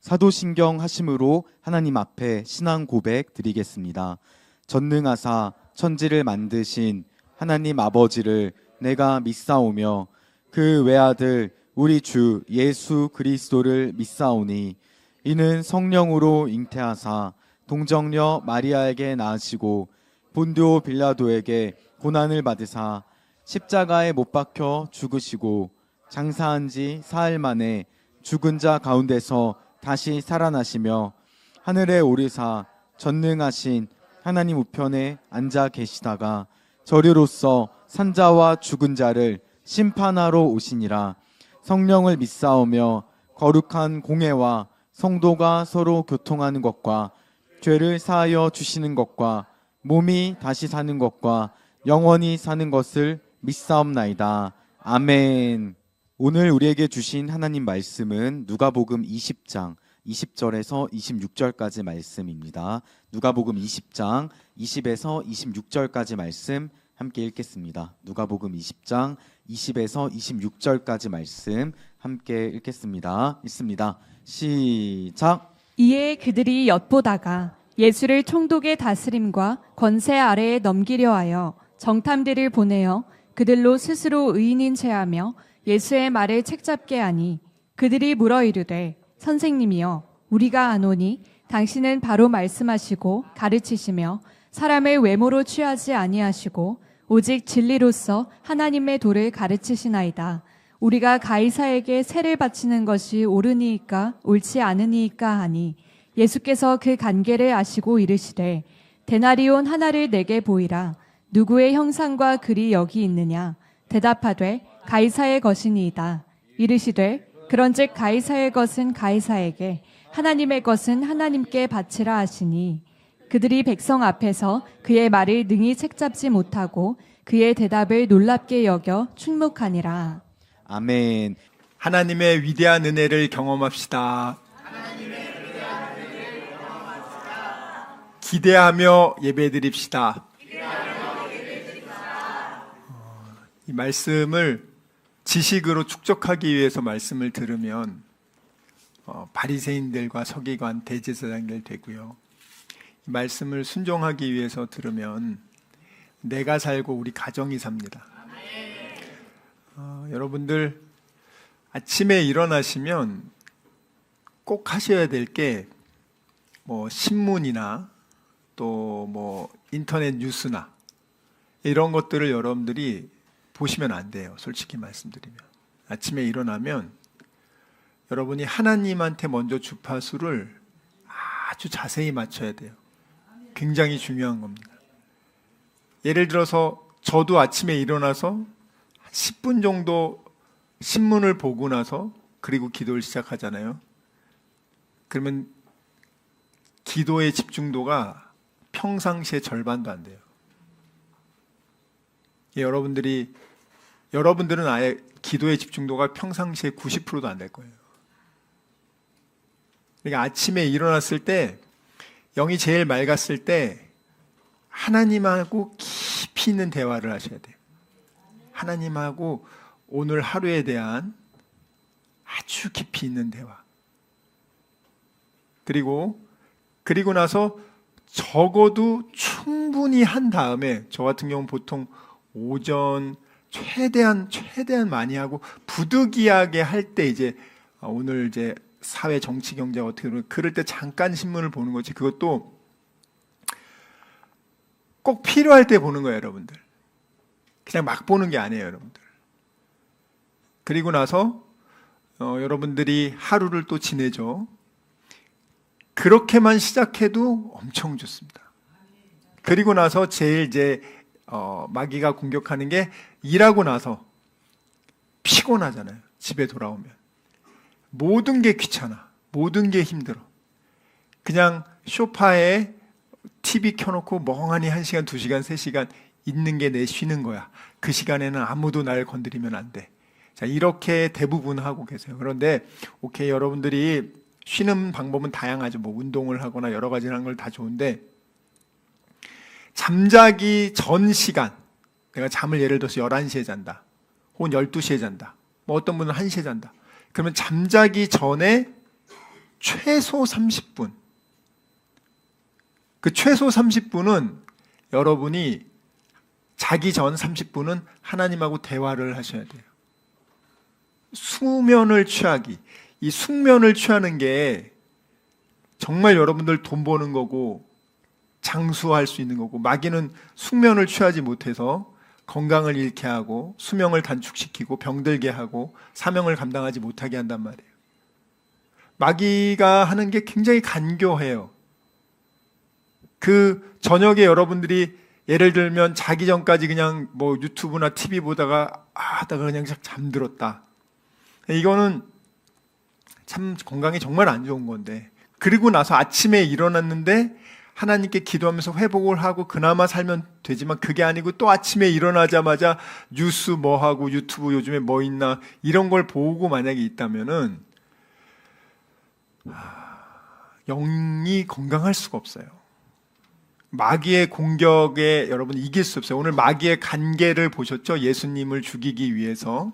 사도신경 하심으로 하나님 앞에 신앙 고백 드리겠습니다. 전능하사 천지를 만드신 하나님 아버지를 내가 믿사오며 그 외아들 우리 주 예수 그리스도를 믿사오니 이는 성령으로 잉태하사 동정녀 마리아에게 낳으시고 본디오 빌라도에게 고난을 받으사 십자가에 못 박혀 죽으시고 장사한 지 사흘 만에 죽은 자 가운데서 다시 살아나시며 하늘에 오르사 전능하신 하나님 우편에 앉아 계시다가 저리로서 산자와 죽은 자를 심판하러 오시니라. 성령을 믿사오며 거룩한 공회와 성도가 서로 교통하는 것과 죄를 사하여 주시는 것과 몸이 다시 사는 것과 영원히 사는 것을 믿사옵나이다. 아멘. 오늘 우리에게 주신 하나님 말씀은 누가복음 20장 20절에서 26절까지 말씀입니다. 누가복음 20장 20에서 26절까지 말씀 함께 읽겠습니다. 누가복음 20장 20에서 26절까지 말씀 함께 읽겠습니다. 읽습니다. 시작. 이에 그들이 엿보다가 예수를 총독의 다스림과 권세 아래에 넘기려 하여 정탐들을 보내어 그들로 스스로 의인인 체하며 예수의 말을 책잡게 하니 그들이 물어 이르되 선생님이여 우리가 아노니 당신은 바로 말씀하시고 가르치시며 사람을 외모로 취하지 아니하시고 오직 진리로서 하나님의 도를 가르치시나이다. 우리가 가이사에게 세를 바치는 것이 옳으니이까 옳지 않으니이까 하니 예수께서 그 관계를 아시고 이르시되 데나리온 하나를 내게 보이라. 누구의 형상과 글이 여기 있느냐? 대답하되 가이사의 것이니이다. 이르시되 그런즉 가이사의 것은 가이사에게 하나님의 것은 하나님께 바치라 하시니 그들이 백성 앞에서 그의 말을 능히 책잡지 못하고 그의 대답을 놀랍게 여겨 충목하니라. 아멘. 하나님의 위대한 은혜를 경험합시다. 기대하며 예배드립시다. 이 말씀을 지식으로 축적하기 위해서 말씀을 들으면 바리새인들과 서기관, 대제사장들 되고요. 이 말씀을 순종하기 위해서 들으면 내가 살고 우리 가정이 삽니다. 여러분들 아침에 일어나시면 꼭 하셔야 될 게 신문이나 또 인터넷 뉴스나 이런 것들을 여러분들이 보시면 안 돼요. 솔직히 말씀드리면 아침에 일어나면 여러분이 하나님한테 먼저 주파수를 아주 자세히 맞춰야 돼요. 굉장히 중요한 겁니다. 예를 들어서 저도 아침에 일어나서 10분 정도 신문을 보고 나서 그리고 기도를 시작하잖아요. 그러면 기도의 집중도가 평상시의 절반도 안 돼요. 여러분들은 아예 기도의 집중도가 평상시에 90%도 안 될 거예요. 그러니까 아침에 일어났을 때 영이 제일 맑았을 때 하나님하고 깊이 있는 대화를 하셔야 돼요. 하나님하고 오늘 하루에 대한 아주 깊이 있는 대화. 그리고 나서 적어도 충분히 한 다음에 저 같은 경우는 보통 오전 최대한 많이 하고 부득이하게 할 때 이제 오늘 이제 사회 정치 경제가 어떻게 그럴 때 잠깐 신문을 보는 거지. 그것도 꼭 필요할 때 보는 거예요, 여러분들. 그냥 막 보는 게 아니에요, 여러분들. 그리고 나서 여러분들이 하루를 또 지내죠. 그렇게만 시작해도 엄청 좋습니다. 그리고 나서 제일 이제 마귀가 공격하는 게 일하고 나서 피곤하잖아요. 집에 돌아오면 모든 게 귀찮아, 모든 게 힘들어. 그냥 소파에 TV 켜놓고 멍하니 1시간, 2시간, 3시간 있는 게 내 쉬는 거야. 그 시간에는 아무도 날 건드리면 안 돼. 자, 이렇게 대부분 하고 계세요. 그런데 오케이, 여러분들이 쉬는 방법은 다양하죠. 운동을 하거나 여러 가지 하는 걸 다 좋은데 잠자기 전 시간, 내가 잠을 예를 들어서 11시에 잔다, 혹은 12시에 잔다, 어떤 분은 1시에 잔다. 그러면 잠자기 전에 최소 30분. 그 최소 30분은 여러분이 자기 전 30분은 하나님하고 대화를 하셔야 돼요. 수면을 취하기. 이 숙면을 취하는 게 정말 여러분들 돈 버는 거고 장수할 수 있는 거고, 마귀는 숙면을 취하지 못해서 건강을 잃게 하고 수명을 단축시키고 병들게 하고 사명을 감당하지 못하게 한단 말이에요. 마귀가 하는 게 굉장히 간교해요. 그 저녁에 여러분들이 예를 들면 자기 전까지 그냥 뭐 유튜브나 TV 보다가 하다가 그냥 잠들었다. 이거는 참 건강에 정말 안 좋은 건데, 그리고 나서 아침에 일어났는데 하나님께 기도하면서 회복을 하고 그나마 살면 되지만, 그게 아니고 또 아침에 일어나자마자 뉴스 뭐 하고 유튜브 요즘에 뭐 있나 이런 걸 보고 만약에 있다면은 영이 건강할 수가 없어요. 마귀의 공격에 여러분 이길 수 없어요. 오늘 마귀의 간계를 보셨죠? 예수님을 죽이기 위해서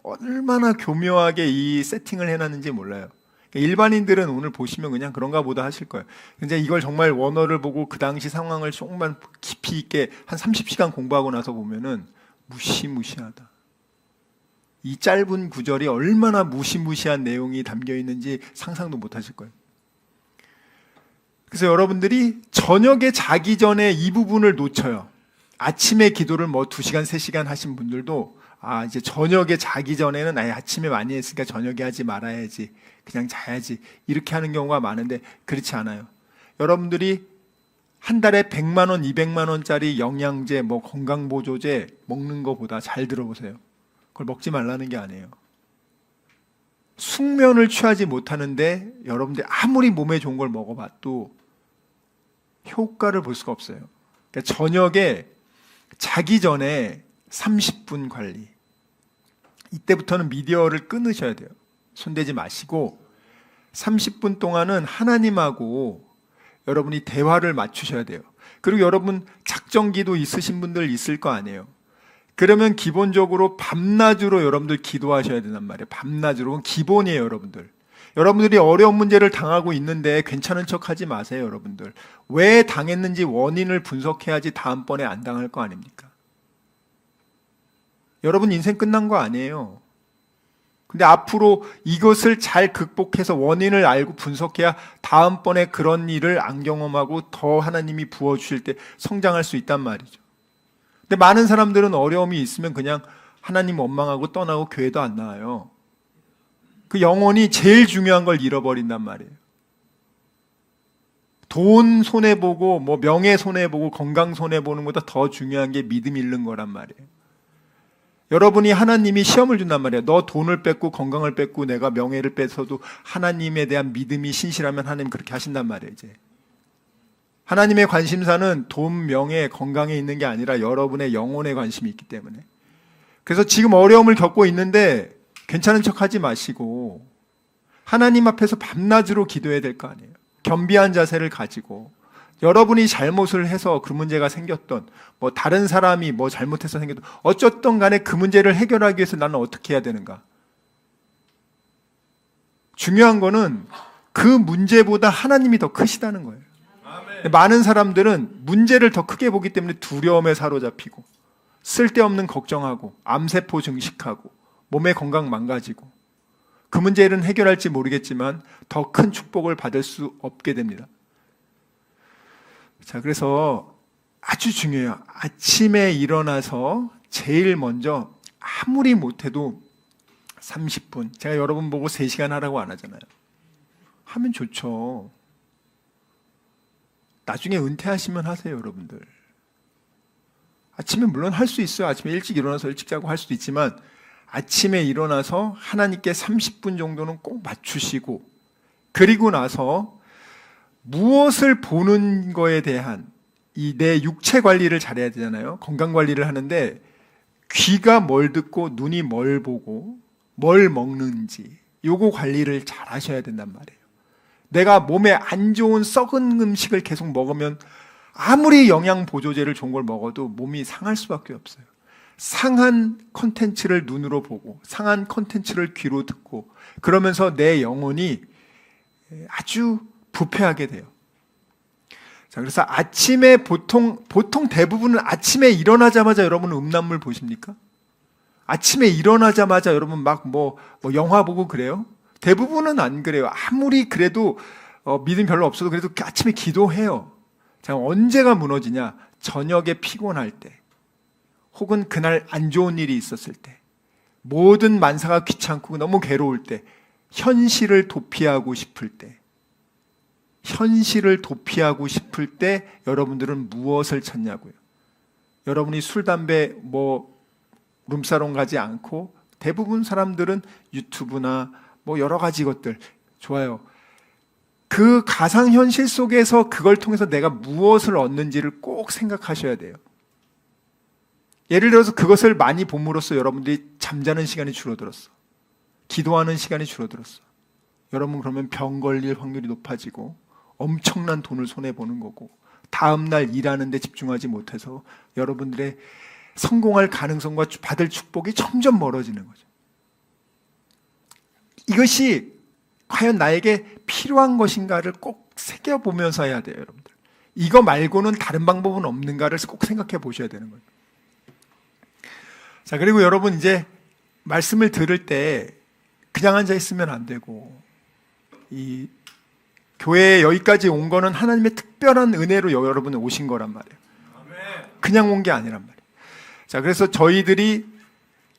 얼마나 교묘하게 이 세팅을 해놨는지 몰라요. 일반인들은 오늘 보시면 그냥 그런가 보다 하실 거예요. 근데 이걸 정말 원어를 보고 그 당시 상황을 조금만 깊이 있게 한 30시간 공부하고 나서 보면은 무시무시하다. 이 짧은 구절이 얼마나 무시무시한 내용이 담겨 있는지 상상도 못 하실 거예요. 그래서 여러분들이 저녁에 자기 전에 이 부분을 놓쳐요. 아침에 기도를 뭐 2시간, 3시간 하신 분들도 이제 저녁에 자기 전에는 아침에 많이 했으니까 저녁에 하지 말아야지, 그냥 자야지, 이렇게 하는 경우가 많은데 그렇지 않아요. 여러분들이 한 달에 100만 원, 200만 원짜리 영양제, 뭐 건강보조제 먹는 것보다, 잘 들어보세요, 그걸 먹지 말라는 게 아니에요. 숙면을 취하지 못하는데 여러분들 아무리 몸에 좋은 걸 먹어봐도 효과를 볼 수가 없어요. 그러니까 저녁에 자기 전에 30분 관리. 이때부터는 미디어를 끊으셔야 돼요. 손대지 마시고 30분 동안은 하나님하고 여러분이 대화를 맞추셔야 돼요. 그리고 여러분 작정기도 있으신 분들 있을 거 아니에요. 그러면 기본적으로 밤낮으로 여러분들 기도하셔야 된단 말이에요. 밤낮으로. 그건 기본이에요, 여러분들. 여러분들이 어려운 문제를 당하고 있는데 괜찮은 척 하지 마세요, 여러분들. 왜 당했는지 원인을 분석해야지 다음번에 안 당할 거 아닙니까? 여러분 인생 끝난 거 아니에요. 근데 앞으로 이것을 잘 극복해서 원인을 알고 분석해야 다음번에 그런 일을 안 경험하고 더 하나님이 부어주실 때 성장할 수 있단 말이죠. 근데 많은 사람들은 어려움이 있으면 그냥 하나님 원망하고 떠나고 교회도 안 나와요. 그 영혼이 제일 중요한 걸 잃어버린단 말이에요. 돈 손해보고 뭐 명예 손해보고 건강 손해보는 것보다 더 중요한 게 믿음 잃는 거란 말이에요. 여러분이 하나님이 시험을 준단 말이에요. 너 돈을 뺏고 건강을 뺏고 내가 명예를 뺏어도 하나님에 대한 믿음이 신실하면 하나님 그렇게 하신단 말이에요. 이제 하나님의 관심사는 돈, 명예, 건강에 있는 게 아니라 여러분의 영혼에 관심이 있기 때문에. 그래서 지금 어려움을 겪고 있는데 괜찮은 척 하지 마시고 하나님 앞에서 밤낮으로 기도해야 될 거 아니에요. 겸비한 자세를 가지고 여러분이 잘못을 해서 그 문제가 생겼던, 뭐 다른 사람이 뭐 잘못해서 생겼던, 어쨌든 간에 그 문제를 해결하기 위해서 나는 어떻게 해야 되는가. 중요한 거는 그 문제보다 하나님이 더 크시다는 거예요. 많은 사람들은 문제를 더 크게 보기 때문에 두려움에 사로잡히고 쓸데없는 걱정하고 암세포 증식하고 몸의 건강 망가지고 그 문제는 해결할지 모르겠지만 더 큰 축복을 받을 수 없게 됩니다. 자, 그래서 아주 중요해요. 아침에 일어나서 제일 먼저 아무리 못해도 30분. 제가 여러분 보고 3시간 하라고 안 하잖아요. 하면 좋죠. 나중에 은퇴하시면 하세요, 여러분들. 아침에 물론 할 수 있어요. 아침에 일찍 일어나서 일찍 자고 할 수도 있지만 아침에 일어나서 하나님께 30분 정도는 꼭 맞추시고, 그리고 나서 무엇을 보는 거에 대한 이 내 육체 관리를 잘해야 되잖아요. 건강 관리를 하는데 귀가 뭘 듣고 눈이 뭘 보고 뭘 먹는지 요거 관리를 잘 하셔야 된단 말이에요. 내가 몸에 안 좋은 썩은 음식을 계속 먹으면 아무리 영양 보조제를 좋은 걸 먹어도 몸이 상할 수밖에 없어요. 상한 콘텐츠를 눈으로 보고 상한 콘텐츠를 귀로 듣고 그러면서 내 영혼이 아주 부패하게 돼요. 자, 그래서 아침에 보통 대부분은 아침에 일어나자마자 여러분 음란물 보십니까? 아침에 일어나자마자 여러분 막 뭐 영화 보고 그래요? 대부분은 안 그래요. 아무리 그래도 믿음 별로 없어도 그래도 아침에 기도해요. 자, 언제가 무너지냐? 저녁에 피곤할 때, 혹은 그날 안 좋은 일이 있었을 때, 모든 만사가 귀찮고 너무 괴로울 때, 현실을 도피하고 싶을 때, 여러분들은 무엇을 찾냐고요? 여러분이 술, 담배, 룸사롱 가지 않고 대부분 사람들은 유튜브나 여러 가지 것들 좋아요. 그 가상현실 속에서 그걸 통해서 내가 무엇을 얻는지를 꼭 생각하셔야 돼요. 예를 들어서 그것을 많이 봄으로써 여러분들이 잠자는 시간이 줄어들었어. 기도하는 시간이 줄어들었어. 여러분 그러면 병 걸릴 확률이 높아지고 엄청난 돈을 손해보는 거고, 다음날 일하는 데 집중하지 못해서 여러분들의 성공할 가능성과 받을 축복이 점점 멀어지는 거죠. 이것이 과연 나에게 필요한 것인가를 꼭 새겨보면서 해야 돼요, 여러분들. 이거 말고는 다른 방법은 없는가를 꼭 생각해 보셔야 되는 거예요. 자, 그리고 여러분 이제 말씀을 들을 때 그냥 앉아 있으면 안 되고, 이 교회에 여기까지 온 거는 하나님의 특별한 은혜로 여러분은 오신 거란 말이에요. 그냥 온 게 아니란 말이에요. 자, 그래서 저희들이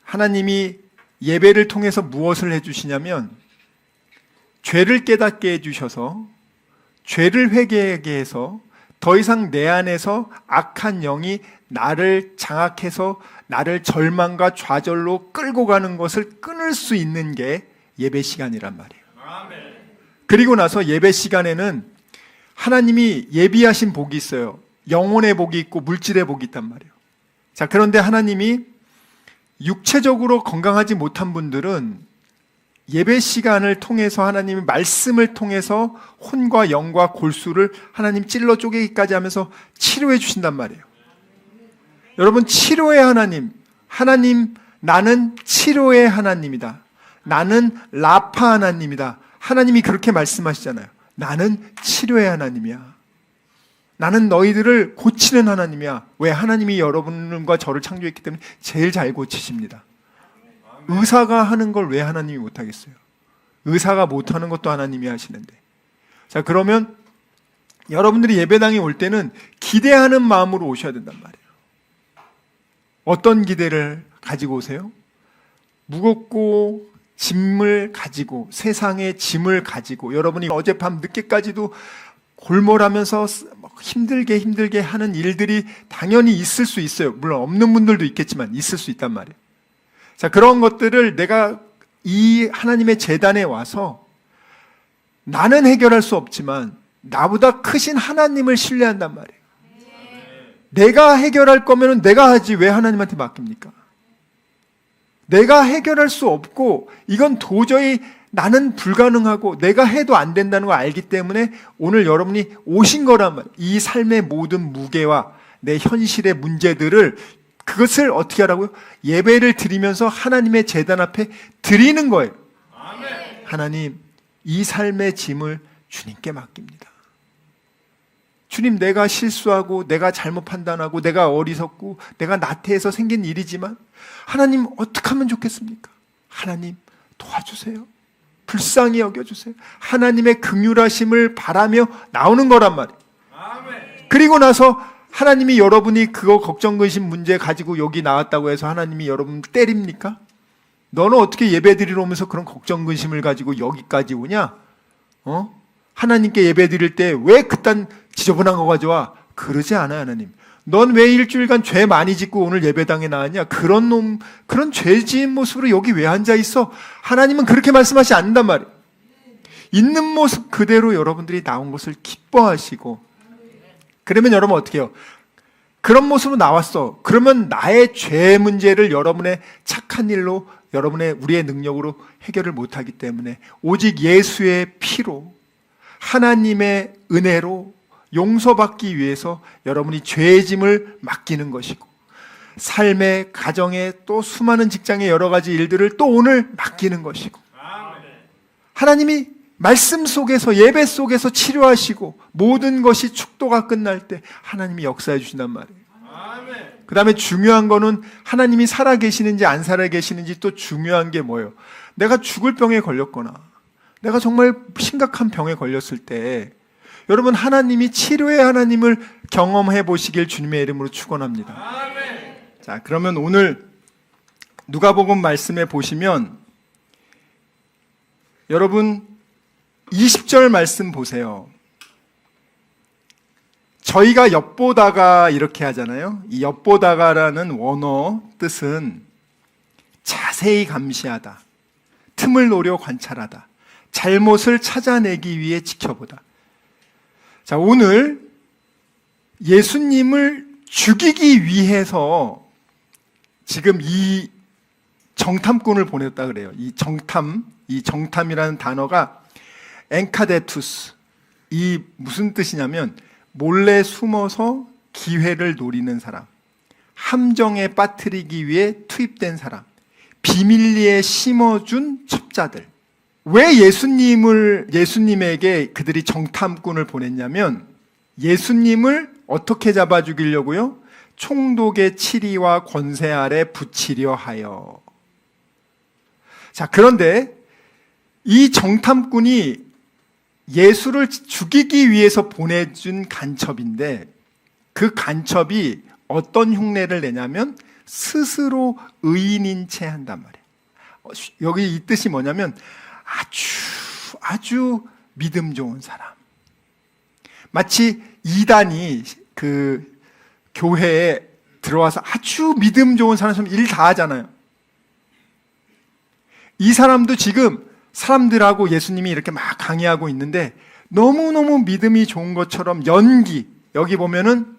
하나님이 예배를 통해서 무엇을 해주시냐면, 죄를 깨닫게 해주셔서 죄를 회개하게 해서 더 이상 내 안에서 악한 영이 나를 장악해서 나를 절망과 좌절로 끌고 가는 것을 끊을 수 있는 게 예배 시간이란 말이에요. 그리고 나서 예배 시간에는 하나님이 예비하신 복이 있어요. 영혼의 복이 있고 물질의 복이 있단 말이에요. 자, 그런데 하나님이 육체적으로 건강하지 못한 분들은 예배 시간을 통해서 하나님의 말씀을 통해서 혼과 영과 골수를 하나님 찔러 쪼개기까지 하면서 치료해 주신단 말이에요. 여러분, 치료의 하나님, 나는 치료의 하나님이다. 나는 라파 하나님이다. 하나님이 그렇게 말씀하시잖아요. 나는 치료의 하나님이야. 나는 너희들을 고치는 하나님이야. 왜? 하나님이 여러분과 저를 창조했기 때문에 제일 잘 고치십니다. 의사가 하는 걸 왜 하나님이 못하겠어요? 의사가 못하는 것도 하나님이 하시는데. 자, 그러면 여러분들이 예배당에 올 때는 기대하는 마음으로 오셔야 된단 말이에요. 어떤 기대를 가지고 오세요? 무겁고 짐을 가지고, 세상의 짐을 가지고, 여러분이 어젯밤 늦게까지도 골몰하면서 힘들게 하는 일들이 당연히 있을 수 있어요. 물론 없는 분들도 있겠지만 있을 수 있단 말이에요. 자, 그런 것들을 내가 이 하나님의 제단에 와서 나는 해결할 수 없지만 나보다 크신 하나님을 신뢰한단 말이에요. 내가 해결할 거면 내가 하지 왜 하나님한테 맡깁니까? 내가 해결할 수 없고 이건 도저히 나는 불가능하고 내가 해도 안 된다는 걸 알기 때문에 오늘 여러분이 오신 거란 말이에요. 이 삶의 모든 무게와 내 현실의 문제들을, 그것을 어떻게 하라고요? 예배를 드리면서 하나님의 제단 앞에 드리는 거예요. 아멘. 하나님, 이 삶의 짐을 주님께 맡깁니다. 주님, 내가 실수하고 내가 잘못 판단하고 내가 어리석고 내가 나태해서 생긴 일이지만 하나님 어떻게 하면 좋겠습니까? 하나님 도와주세요. 불쌍히 여겨주세요. 하나님의 긍휼하심을 바라며 나오는 거란 말이에요. 아멘. 그리고 나서 하나님이 여러분이 그거 걱정 근심 문제 가지고 여기 나왔다고 해서 하나님이 여러분 때립니까? 너는 어떻게 예배 드리러 오면서 그런 걱정 근심을 가지고 여기까지 오냐? 하나님께 예배 드릴 때 왜 그딴 지저분한 거 가져와? 그러지 않아요, 하나님. 넌 왜 일주일간 죄 많이 짓고 오늘 예배당에 나왔냐? 그런 죄 지은 모습으로 여기 왜 앉아 있어? 하나님은 그렇게 말씀하시지 않는단 말이에요. 있는 모습 그대로 여러분들이 나온 것을 기뻐하시고, 그러면 여러분 어떻게 해요? 그런 모습으로 나왔어. 그러면 나의 죄 문제를 여러분의 착한 일로, 우리의 능력으로 해결을 못하기 때문에 오직 예수의 피로, 하나님의 은혜로 용서받기 위해서 여러분이 죄의 짐을 맡기는 것이고, 삶의, 가정에, 또 수많은 직장의 여러 가지 일들을 또 오늘 맡기는 것이고, 하나님이 말씀 속에서, 예배 속에서 치료하시고 모든 것이 축도가 끝날 때 하나님이 역사해 주신단 말이에요. 그 다음에 중요한 거는 하나님이 살아계시는지 안 살아계시는지 또 중요한 게 뭐예요? 내가 죽을 병에 걸렸거나 내가 정말 심각한 병에 걸렸을 때 여러분 하나님이 치료의 하나님을 경험해 보시길 주님의 이름으로 축원합니다. 자, 그러면 오늘 누가복음 말씀에 보시면 여러분 20절 말씀 보세요. 저희가 엿보다가 이렇게 하잖아요. 이 엿보다가라는 원어 뜻은 자세히 감시하다, 틈을 노려 관찰하다, 잘못을 찾아내기 위해 지켜보다. 자, 오늘 예수님을 죽이기 위해서 지금 이 정탐꾼을 보냈다 그래요. 이 정탐이라는 단어가 엔카데투스, 이 무슨 뜻이냐면 몰래 숨어서 기회를 노리는 사람, 함정에 빠뜨리기 위해 투입된 사람, 비밀리에 심어준 첩자들. 왜 예수님에게 그들이 정탐꾼을 보냈냐면 예수님을 어떻게 잡아 죽이려고요? 총독의 치리와 권세 아래 붙이려 하여. 자, 그런데 이 정탐꾼이 예수를 죽이기 위해서 보내준 간첩인데 그 간첩이 어떤 흉내를 내냐면 스스로 의인인 채 한단 말이에요. 여기 이 뜻이 뭐냐면 아주 믿음 좋은 사람. 마치 이단이 그 교회에 들어와서 아주 믿음 좋은 사람처럼 일 다 하잖아요. 이 사람도 지금 사람들하고 예수님이 이렇게 막 강의하고 있는데 너무너무 믿음이 좋은 것처럼 연기, 여기 보면은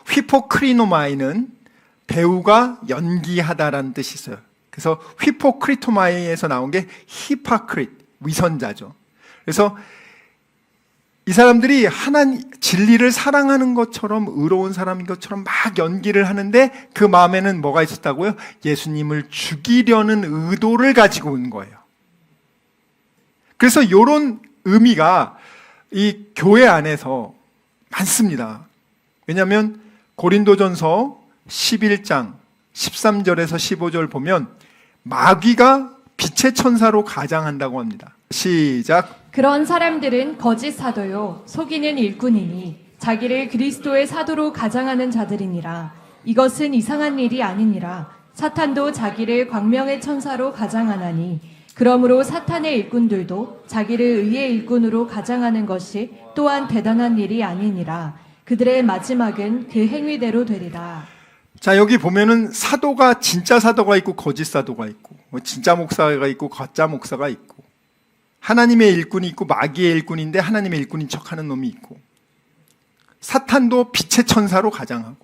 휘포크리노마이는 배우가 연기하다라는 뜻이 있어요. 그래서 휘포크리토마이에서 나온 게 히파크릿, 위선자죠. 그래서 이 사람들이 진리를 사랑하는 것처럼 의로운 사람인 것처럼 막 연기를 하는데 그 마음에는 뭐가 있었다고요? 예수님을 죽이려는 의도를 가지고 온 거예요. 그래서 이런 의미가 이 교회 안에서 많습니다. 왜냐하면 고린도전서 11장 13절에서 15절 보면 마귀가 빛의 천사로 가장한다고 합니다. 시작. 그런 사람들은 거짓 사도요 속이는 일꾼이니 자기를 그리스도의 사도로 가장하는 자들이니라. 이것은 이상한 일이 아니니라. 사탄도 자기를 광명의 천사로 가장하나니 그러므로 사탄의 일꾼들도 자기를 의의 일꾼으로 가장하는 것이 또한 대단한 일이 아니니라. 그들의 마지막은 그 행위대로 되리라. 자, 여기 보면은 사도가 진짜 사도가 있고 거짓 사도가 있고 진짜 목사가 있고 가짜 목사가 있고 하나님의 일꾼이 있고 마귀의 일꾼인데 하나님의 일꾼인 척하는 놈이 있고 사탄도 빛의 천사로 가장하고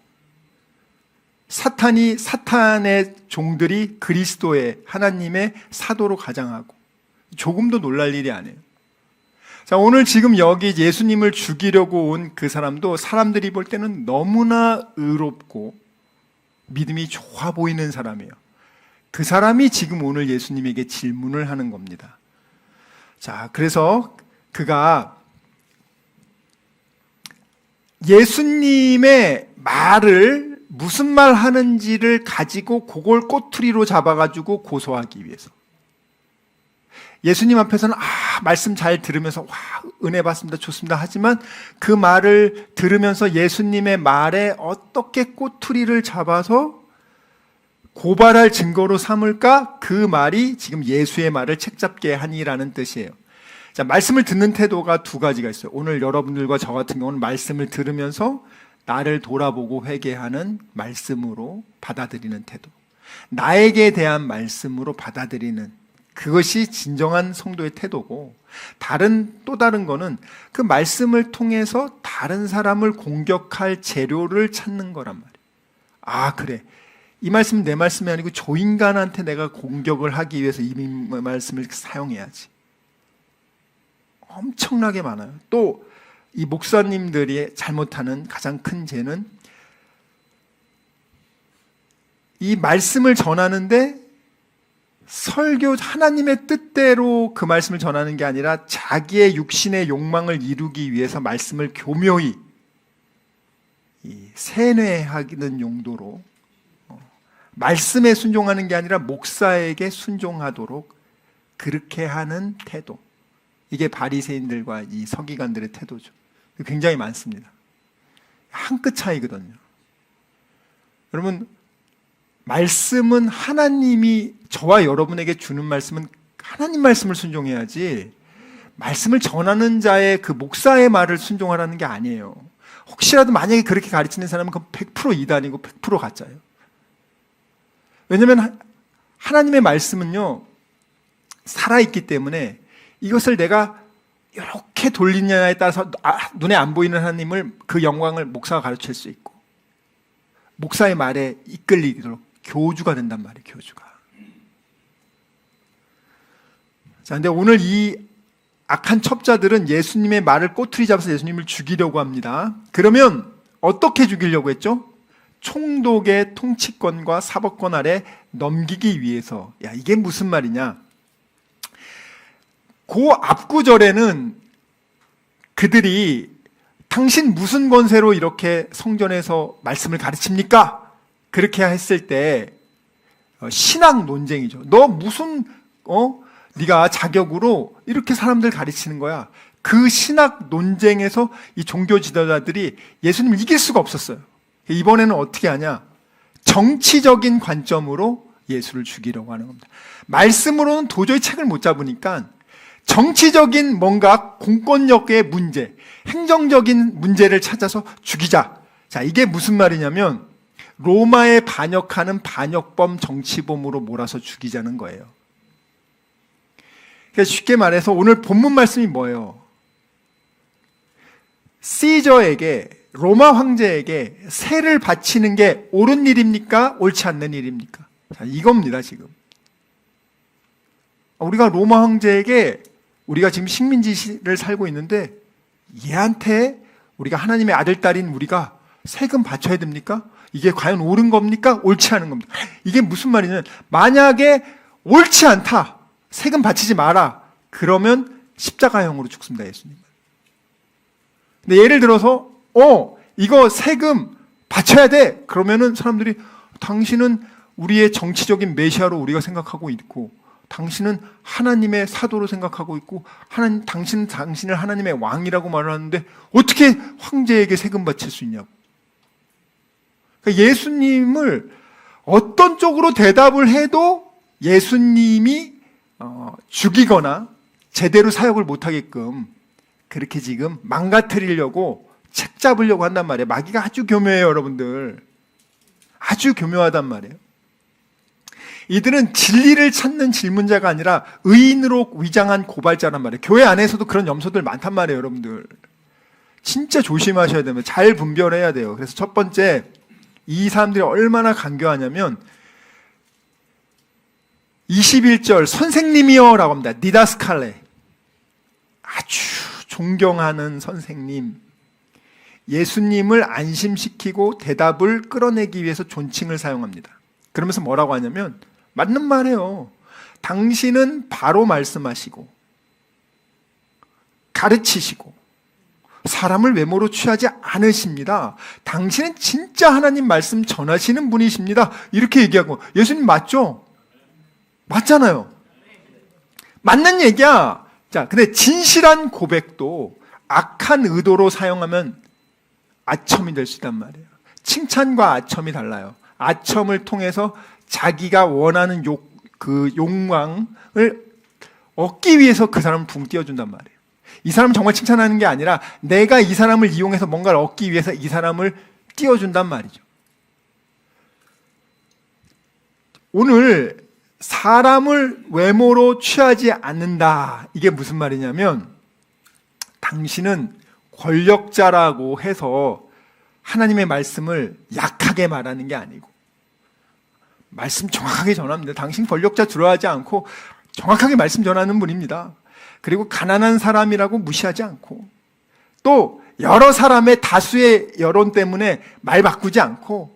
사탄의 종들이 그리스도의 하나님의 사도로 가장하고 조금도 놀랄 일이 아니에요. 자, 오늘 지금 여기 예수님을 죽이려고 온 그 사람도 사람들이 볼 때는 너무나 의롭고 믿음이 좋아 보이는 사람이에요. 그 사람이 지금 오늘 예수님에게 질문을 하는 겁니다. 자, 그래서 그가 예수님의 말을 무슨 말 하는지를 가지고 그걸 꼬투리로 잡아가지고 고소하기 위해서 예수님 앞에서는 말씀 잘 들으면서 은혜 받습니다, 좋습니다 하지만 그 말을 들으면서 예수님의 말에 어떻게 꼬투리를 잡아서 고발할 증거로 삼을까? 그 말이 지금 예수의 말을 책잡게 하니라는 뜻이에요. 자, 말씀을 듣는 태도가 두 가지가 있어요. 오늘 여러분들과 저 같은 경우는 말씀을 들으면서 나를 돌아보고 회개하는 말씀으로 받아들이는 태도, 나에게 대한 말씀으로 받아들이는, 그것이 진정한 성도의 태도고, 또 다른 거는 그 말씀을 통해서 다른 사람을 공격할 재료를 찾는 거란 말이에요. 그래, 이 말씀은 내 말씀이 아니고 저 인간한테 내가 공격을 하기 위해서 이 말씀을 사용해야지. 엄청나게 많아요. 또 이 목사님들이 잘못하는 가장 큰 죄는 이 말씀을 전하는데 설교 하나님의 뜻대로 그 말씀을 전하는 게 아니라 자기의 육신의 욕망을 이루기 위해서 말씀을 교묘히 세뇌하는 용도로 말씀에 순종하는 게 아니라 목사에게 순종하도록 그렇게 하는 태도, 이게 바리새인들과 이 서기관들의 태도죠. 굉장히 많습니다. 한 끗 차이거든요. 여러분, 말씀은 하나님이 저와 여러분에게 주는 말씀은 하나님 말씀을 순종해야지 말씀을 전하는 자의 그 목사의 말을 순종하라는 게 아니에요. 혹시라도 만약에 그렇게 가르치는 사람은 그건 100% 이단이고 100% 가짜예요. 왜냐하면 하나님의 말씀은요 살아있기 때문에 이것을 내가 이렇게 돌리느냐에 따라서 눈에 안 보이는 하나님을, 그 영광을 목사가 가르칠 수 있고 목사의 말에 이끌리도록 교주가 된단 말이에요. 교주가. 자, 근데 오늘 이 악한 첩자들은 예수님의 말을 꼬투리 잡아서 예수님을 죽이려고 합니다. 그러면 어떻게 죽이려고 했죠? 총독의 통치권과 사법권 아래 넘기기 위해서. 야, 이게 무슨 말이냐? 그 앞구절에는 그들이 당신 무슨 권세로 이렇게 성전에서 말씀을 가르칩니까? 그렇게 했을 때 신학 논쟁이죠. 너 무슨 네가 자격으로 이렇게 사람들 가르치는 거야. 그 신학 논쟁에서 이 종교 지도자들이 예수님을 이길 수가 없었어요. 이번에는 어떻게 하냐? 정치적인 관점으로 예수를 죽이려고 하는 겁니다. 말씀으로는 도저히 책을 못 잡으니까 정치적인 뭔가 공권력의 문제, 행정적인 문제를 찾아서 죽이자. 자, 이게 무슨 말이냐면 로마에 반역하는 반역범 정치범으로 몰아서 죽이자는 거예요. 그러니까 쉽게 말해서 오늘 본문 말씀이 뭐예요? 시저에게, 로마 황제에게 세를 바치는 게 옳은 일입니까? 옳지 않는 일입니까? 자, 이겁니다, 지금. 우리가 로마 황제에게, 우리가 지금 식민지를 살고 있는데 얘한테 우리가 하나님의 아들, 딸인 우리가 세금 바쳐야 됩니까? 이게 과연 옳은 겁니까? 옳지 않은 겁니까? 이게 무슨 말이냐면 만약에 옳지 않다, 세금 바치지 마라, 그러면 십자가형으로 죽습니다, 예수님. 근데 예를 들어서 이거 세금 바쳐야 돼, 그러면은 사람들이 당신은 우리의 정치적인 메시아로 우리가 생각하고 있고 당신은 하나님의 사도로 생각하고 있고 당신을 하나님의 왕이라고 말을 하는데 어떻게 황제에게 세금 바칠 수 있냐고. 그러니까 예수님을 어떤 쪽으로 대답을 해도 예수님이 죽이거나 제대로 사역을 못하게끔 그렇게 지금 망가뜨리려고 책 잡으려고 한단 말이에요. 마귀가 아주 교묘해요, 여러분들. 아주 교묘하단 말이에요. 이들은 진리를 찾는 질문자가 아니라 의인으로 위장한 고발자란 말이에요. 교회 안에서도 그런 염소들 많단 말이에요, 여러분들. 진짜 조심하셔야 됩니다. 잘 분별해야 돼요. 그래서 첫 번째, 이 사람들이 얼마나 간교하냐면 21절 선생님이여 라고 합니다. 니다스칼레. 아주 존경하는 선생님. 예수님을 안심시키고 대답을 끌어내기 위해서 존칭을 사용합니다. 그러면서 뭐라고 하냐면 맞는 말이에요. 당신은 바로 말씀하시고 가르치시고 사람을 외모로 취하지 않으십니다. 당신은 진짜 하나님 말씀 전하시는 분이십니다. 이렇게 얘기하고, 예수님 맞죠? 맞잖아요. 맞는 얘기야. 자, 근데 진실한 고백도 악한 의도로 사용하면 아첨이 될 수 있단 말이에요. 칭찬과 아첨이 달라요. 아첨을 통해서 자기가 원하는 그 욕망을 얻기 위해서 그 사람을 붕 띄워준단 말이에요. 이 사람을 정말 칭찬하는 게 아니라 내가 이 사람을 이용해서 뭔가를 얻기 위해서 이 사람을 띄워준단 말이죠. 오늘 사람을 외모로 취하지 않는다. 이게 무슨 말이냐면 당신은 권력자라고 해서 하나님의 말씀을 약하게 말하는 게 아니고 말씀 정확하게 전합니다. 당신 권력자 두려워하지 않고 정확하게 말씀 전하는 분입니다. 그리고 가난한 사람이라고 무시하지 않고 또 여러 사람의 다수의 여론 때문에 말 바꾸지 않고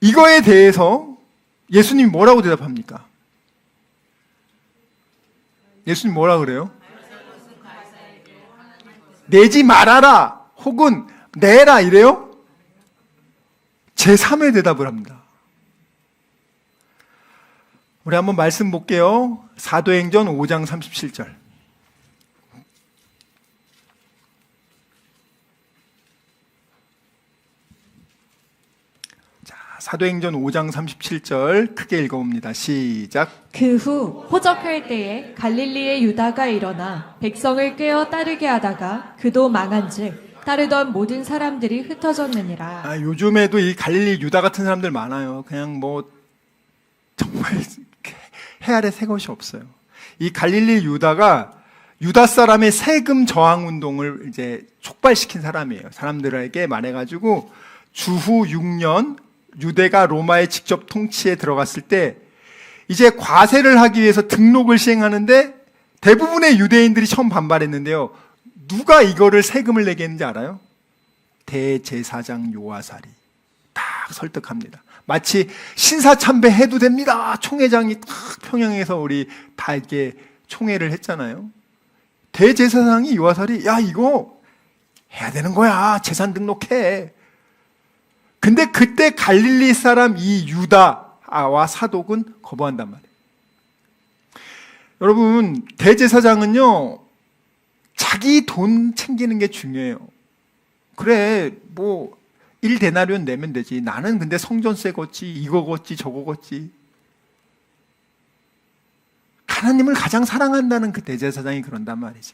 이거에 대해서 예수님이 뭐라고 대답합니까? 예수님 뭐라 그래요? 내지 말아라 혹은 내라 이래요? 제3의 대답을 합니다. 우리 한번 말씀 볼게요. 사도행전 5장 37절. 자, 사도행전 5장 37절 크게 읽어봅니다. 시작. 그 후 호적할 때에 갈릴리의 유다가 일어나 백성을 꿰어 따르게 하다가 그도 망한즉 따르던 모든 사람들이 흩어졌느니라. 요즘에도 이 갈릴리 유다 같은 사람들 많아요. 그냥 뭐 정말 해 아래 새 것이 없어요. 이 갈릴리 유다가 유다 사람의 세금 저항 운동을 이제 촉발시킨 사람이에요. 사람들에게 말해가지고 주후 6년 유대가 로마의 직접 통치에 들어갔을 때 이제 과세를 하기 위해서 등록을 시행하는데 대부분의 유대인들이 처음 반발했는데요. 누가 이거를 세금을 내게 했는지 알아요? 대제사장 요아살이 딱 설득합니다. 마치 신사참배 해도 됩니다. 총회장이 딱 평양에서 우리 다 이렇게 총회를 했잖아요. 대제사장이 요아살이 야 이거 해야 되는 거야. 재산 등록해. 근데 그때 갈릴리 사람 이 유다와 사독은 거부한단 말이에요. 여러분 대제사장은요 자기 돈 챙기는 게 중요해요. 그래 뭐 1데나리온 내면 되지. 나는 근데 성전세 걷지 이거 걷지 저거 걷지. 하나님을 가장 사랑한다는 그 대제사장이 그런단 말이지.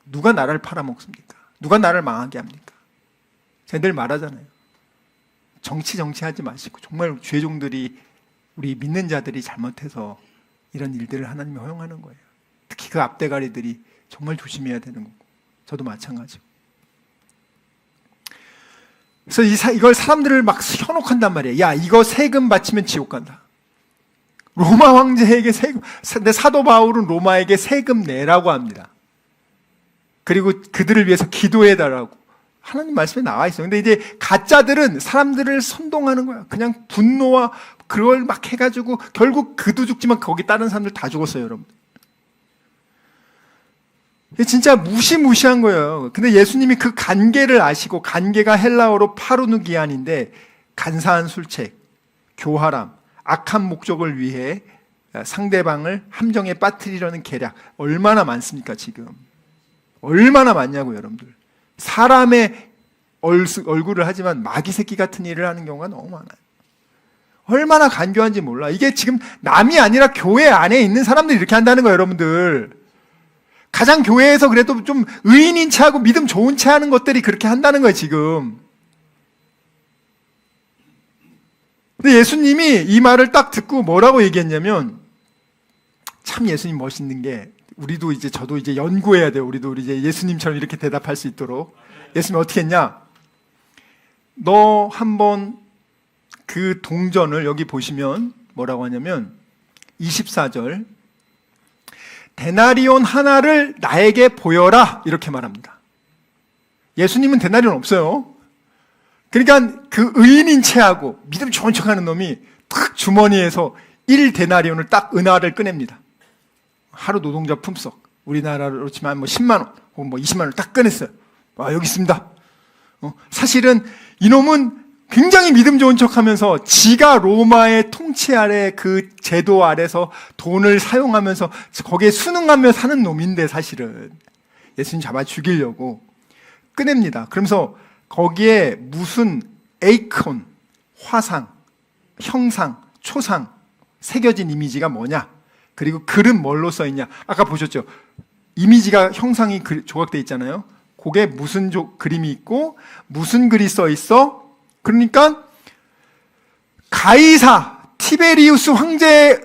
누가 나를 팔아먹습니까? 누가 나를 망하게 합니까? 제가 늘 말하잖아요. 정치하지 마시고 정말 죄종들이 우리 믿는 자들이 잘못해서 이런 일들을 하나님이 허용하는 거예요. 특히 그 앞대가리들이 정말 조심해야 되는 거고 저도 마찬가지고. 그래서 이걸 사람들을 막 현혹한단 말이에요. 야 이거 세금 바치면 지옥 간다. 로마 황제에게 세금, 근데 사도 바울은 로마에게 세금 내라고 합니다. 그리고 그들을 위해서 기도해달라고 하나님 말씀에 나와 있어요. 근데 이제 가짜들은 사람들을 선동하는 거야. 그냥 분노와 그걸 막 해가지고 결국 그도 죽지만 거기 다른 사람들 다 죽었어요, 여러분. 진짜 무시무시한 거예요. 근데 예수님이 그 간계를 아시고, 간계가 헬라어로 파루누기안인데 간사한 술책, 교활함, 악한 목적을 위해 상대방을 함정에 빠뜨리려는 계략 얼마나 많습니까 지금. 얼마나 많냐고요 여러분들. 사람의 얼굴을 하지만 마귀 새끼 같은 일을 하는 경우가 너무 많아요. 얼마나 간교한지 몰라. 이게 지금 남이 아니라 교회 안에 있는 사람들이 이렇게 한다는 거예요 여러분들. 가장 교회에서 그래도 좀 의인인 체하고 믿음 좋은 체 하는 것들이 그렇게 한다는 거예요 지금. 근데 예수님이 이 말을 딱 듣고 뭐라고 얘기했냐면, 참 예수님 멋있는 게, 우리도 이제 저도 이제 연구해야 돼요. 우리도 이제 예수님처럼 이렇게 대답할 수 있도록. 예수님 어떻게 했냐? 너 한번 그 동전을 여기 보시면 뭐라고 하냐면 24절 데나리온 하나를 나에게 보여라 이렇게 말합니다. 예수님은 데나리온 없어요. 그러니까 그 의인인 체하고 믿음 좋은 척하는 놈이 탁 주머니에서 1데나리온을 딱 은하를 꺼냅니다. 하루 노동자 품삯 우리나라로 치면 뭐 10만 원 혹은 뭐 20만 원을 딱 꺼냈어요. 아 여기 있습니다. 사실은 이놈은 굉장히 믿음 좋은 척하면서 지가 로마의 통치 아래 그 제도 아래서 돈을 사용하면서 거기에 순응하며 사는 놈인데 사실은 예수님 잡아 죽이려고 꺼냅니다. 그러면서 거기에 무슨 에이콘, 화상, 형상, 초상 새겨진 이미지가 뭐냐? 그리고 글은 뭘로 써있냐? 아까 보셨죠? 이미지가 형상이 조각되어 있잖아요. 그게 무슨 그림이 있고 무슨 글이 써있어? 그러니까 가이사 티베리우스 황제의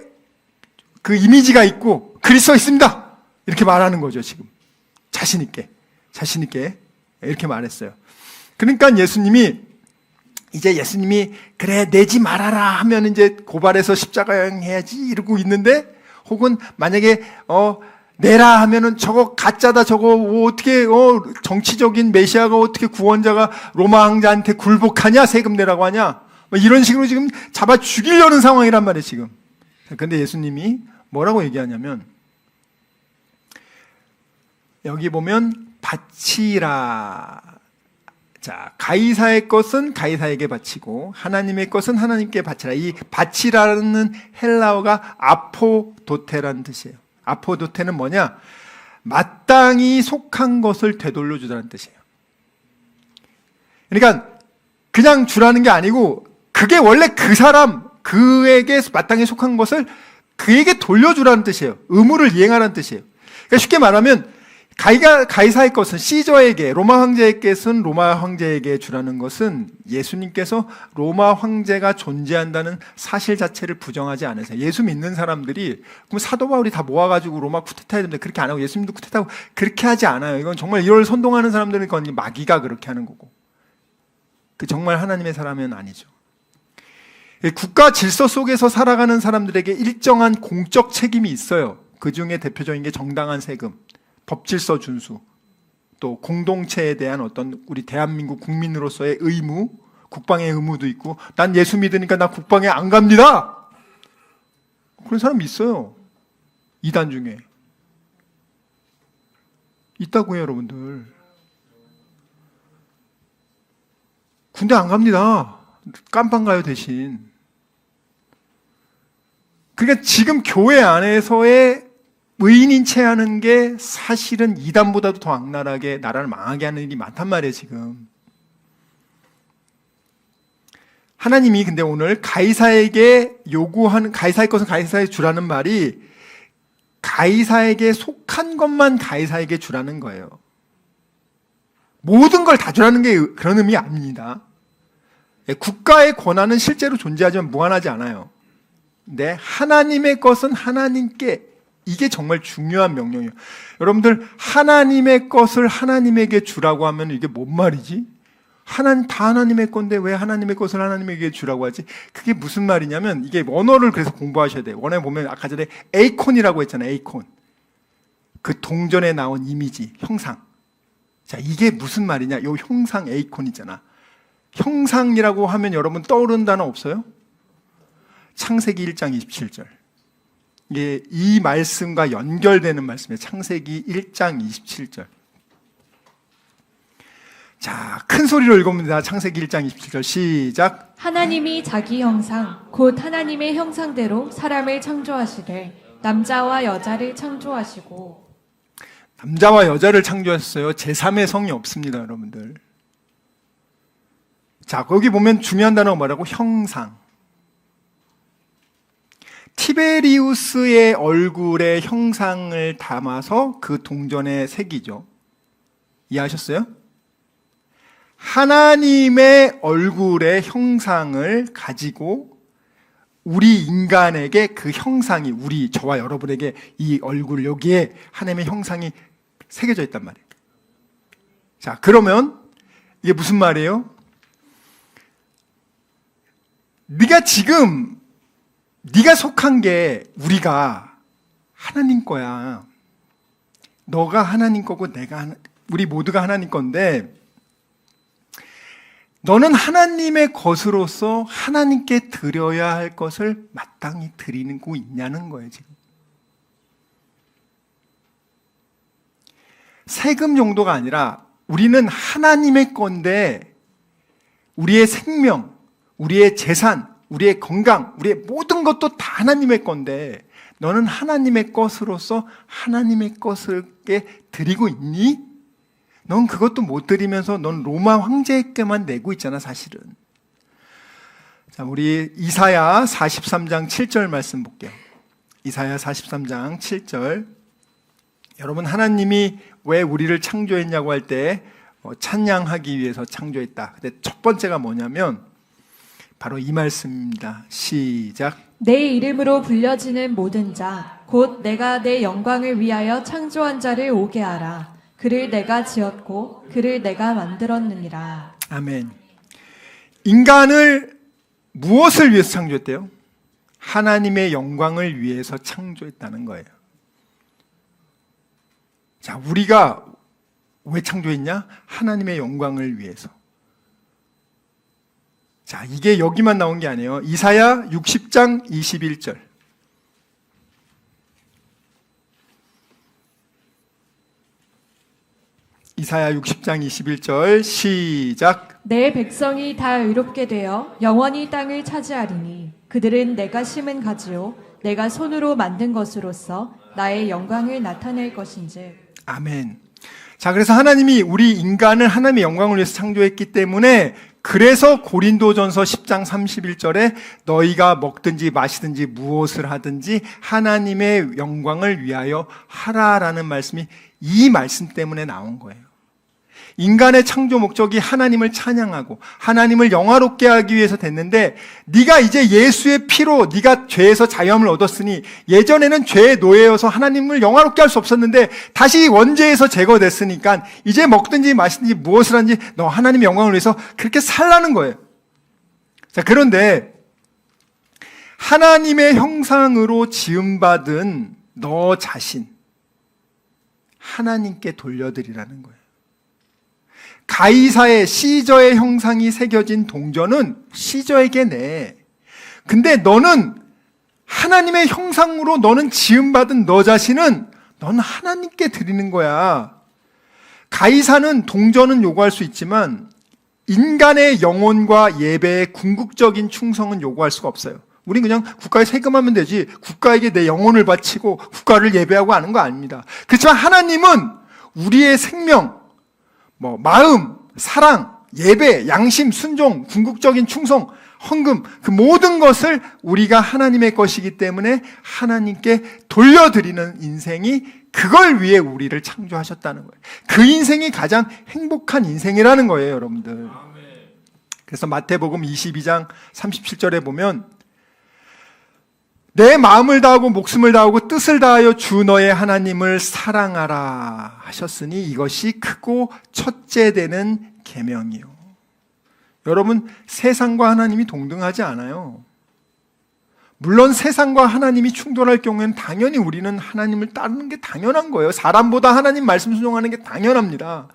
그 이미지가 있고 글이 써 있습니다. 이렇게 말하는 거죠 지금. 자신 있게 이렇게 말했어요. 그러니까 예수님이 그래 내지 말아라 하면 이제 고발해서 십자가형 해야지 이러고 있는데, 혹은 만약에 내라 하면은 저거 가짜다 저거 어떻게 정치적인 메시아가 어떻게 구원자가 로마 황제한테 굴복하냐 세금 내라고 하냐 뭐 이런 식으로 지금 잡아 죽이려는 상황이란 말이에요, 지금. 근데 예수님이 뭐라고 얘기하냐면, 여기 보면 바치라. 자, 가이사의 것은 가이사에게 바치고 하나님의 것은 하나님께 바치라. 이 바치라는 헬라어가 아포도테라는 뜻이에요. 아포도테는 뭐냐? 마땅히 속한 것을 되돌려 주라는 뜻이에요. 그러니까 그냥 주라는 게 아니고 그게 원래 그 사람, 그에게 마땅히 속한 것을 그에게 돌려주라는 뜻이에요. 의무를 이행하라는 뜻이에요. 그러니까 쉽게 말하면 가이사의 것은 시저에게, 로마 황제의 것은 로마 황제에게 주라는 것은 예수님께서 로마 황제가 존재한다는 사실 자체를 부정하지 않으세요. 예수 믿는 사람들이 그럼 사도 바울이 다 모아가지고 로마 쿠데타해야 된다 그렇게 안 하고, 예수님도 쿠데타하고 그렇게 하지 않아요. 이건 정말 이걸 선동하는 사람들은 그건 마귀가 그렇게 하는 거고, 그 정말 하나님의 사람은 아니죠. 국가 질서 속에서 살아가는 사람들에게 일정한 공적 책임이 있어요. 그 중에 대표적인 게 정당한 세금, 법질서 준수, 또 공동체에 대한 어떤 우리 대한민국 국민으로서의 의무, 국방의 의무도 있고, 난 예수 믿으니까 나 국방에 안 갑니다, 그런 사람이 있어요. 이단 중에 있다고요. 여러분들 군대 안 갑니다, 깜빵 가요 대신. 그러니까 지금 교회 안에서의 의인인 채 하는 게 사실은 이단보다도 더 악랄하게 나라를 망하게 하는 일이 많단 말이에요, 지금. 하나님이 근데 오늘 가이사에게 요구하는, 가이사의 것은 가이사에게 주라는 말이 가이사에게 속한 것만 가이사에게 주라는 거예요. 모든 걸 다 주라는 게 그런 의미 아닙니다. 국가의 권한은 실제로 존재하지만 무한하지 않아요. 근데 하나님의 것은 하나님께, 이게 정말 중요한 명령이에요. 여러분들, 하나님의 것을 하나님에게 주라고 하면 이게 뭔 말이지? 다 하나님의 건데 왜 하나님의 것을 하나님에게 주라고 하지? 그게 무슨 말이냐면, 이게 원어를 그래서 공부하셔야 돼요. 원어에 보면 아까 전에 에이콘이라고 했잖아요. 에이콘. 그 동전에 나온 이미지, 형상. 자, 이게 무슨 말이냐? 요 형상 에이콘 있잖아. 형상이라고 하면 여러분 떠오르는 단어 없어요? 창세기 1장 27절. 이게 이 말씀과 연결되는 말씀이에요. 창세기 1장 27절. 자, 큰 소리로 읽어봅니다. 창세기 1장 27절 시작. 하나님이 자기 형상 곧 하나님의 형상대로 사람을 창조하시되 남자와 여자를 창조하시고. 남자와 여자를 창조하셨어요. 제3의 성이 없습니다, 여러분들. 자, 거기 보면 중요한 단어가 뭐라고? 형상. 티베리우스의 얼굴의 형상을 담아서 그 동전에 새기죠. 이해하셨어요? 하나님의 얼굴의 형상을 가지고 우리 인간에게 그 형상이, 우리, 저와 여러분에게 이 얼굴, 여기에 하나님의 형상이 새겨져 있단 말이에요. 자, 그러면 이게 무슨 말이에요? 네가 속한 게 우리가 하나님 거야. 너가 하나님 거고 우리 모두가 하나님 건데, 너는 하나님의 것으로서 하나님께 드려야 할 것을 마땅히 드리고 있냐는 거예요, 지금. 세금 정도가 아니라 우리는 하나님의 건데, 우리의 생명, 우리의 재산, 우리의 건강, 우리의 모든 것도 다 하나님의 건데, 너는 하나님의 것으로서 하나님의 것을 드리고 있니? 넌 그것도 못 드리면서 넌 로마 황제에게만 내고 있잖아, 사실은. 자, 우리 이사야 43장 7절 말씀 볼게요. 이사야 43장 7절. 여러분, 하나님이 왜 우리를 창조했냐고 할 때 찬양하기 위해서 창조했다. 근데 첫 번째가 뭐냐면 바로 이 말씀입니다. 시작. 내 이름으로 불려지는 모든 자 곧 내가 내 영광을 위하여 창조한 자를 오게 하라. 그를 내가 지었고 그를 내가 만들었느니라. 아멘. 인간을 무엇을 위해서 창조했대요? 하나님의 영광을 위해서 창조했다는 거예요. 자, 우리가 왜 창조했냐? 하나님의 영광을 위해서. 자, 이게 여기만 나온 게 아니에요. 이사야 60장 21절. 이사야 60장 21절 시작. 내 백성이 다 의롭게 되어 영원히 땅을 차지하리니 그들은 내가 심은 가지요 내가 손으로 만든 것으로서 나의 영광을 나타낼 것인즉. 아멘. 자, 그래서 하나님이 우리 인간을 하나님의 영광을 위해서 창조했기 때문에 그래서 고린도전서 10장 31절에 너희가 먹든지 마시든지 무엇을 하든지 하나님의 영광을 위하여 하라라는 말씀이 이 말씀 때문에 나온 거예요. 인간의 창조 목적이 하나님을 찬양하고 하나님을 영화롭게 하기 위해서 됐는데 네가 이제 예수의 피로 네가 죄에서 자유함을 얻었으니 예전에는 죄의 노예여서 하나님을 영화롭게 할 수 없었는데 다시 원죄에서 제거됐으니까 이제 먹든지 마시든지 무엇을 하든지 너 하나님의 영광을 위해서 그렇게 살라는 거예요. 자, 그런데 하나님의 형상으로 지음받은 너 자신 하나님께 돌려드리라는 거예요. 가이사의 시저의 형상이 새겨진 동전은 시저에게 내. 근데 너는 하나님의 형상으로 너는 지음받은 너 자신은 너는 하나님께 드리는 거야. 가이사는 동전은 요구할 수 있지만 인간의 영혼과 예배의 궁극적인 충성은 요구할 수가 없어요. 우린 그냥 국가에 세금하면 되지 국가에게 내 영혼을 바치고 국가를 예배하고 하는 거 아닙니다. 그렇지만 하나님은 우리의 생명, 마음, 사랑, 예배, 양심, 순종, 궁극적인 충성, 헌금 그 모든 것을 우리가 하나님의 것이기 때문에 하나님께 돌려드리는 인생이 그걸 위해 우리를 창조하셨다는 거예요. 그 인생이 가장 행복한 인생이라는 거예요, 여러분들. 그래서 마태복음 22장 37절에 보면 내 마음을 다하고 목숨을 다하고 뜻을 다하여 주 너의 하나님을 사랑하라 하셨으니 이것이 크고 첫째 되는 계명이요. 여러분, 세상과 하나님이 동등하지 않아요. 물론 세상과 하나님이 충돌할 경우에는 당연히 우리는 하나님을 따르는 게 당연한 거예요. 사람보다 하나님 말씀 순종하는 게 당연합니다.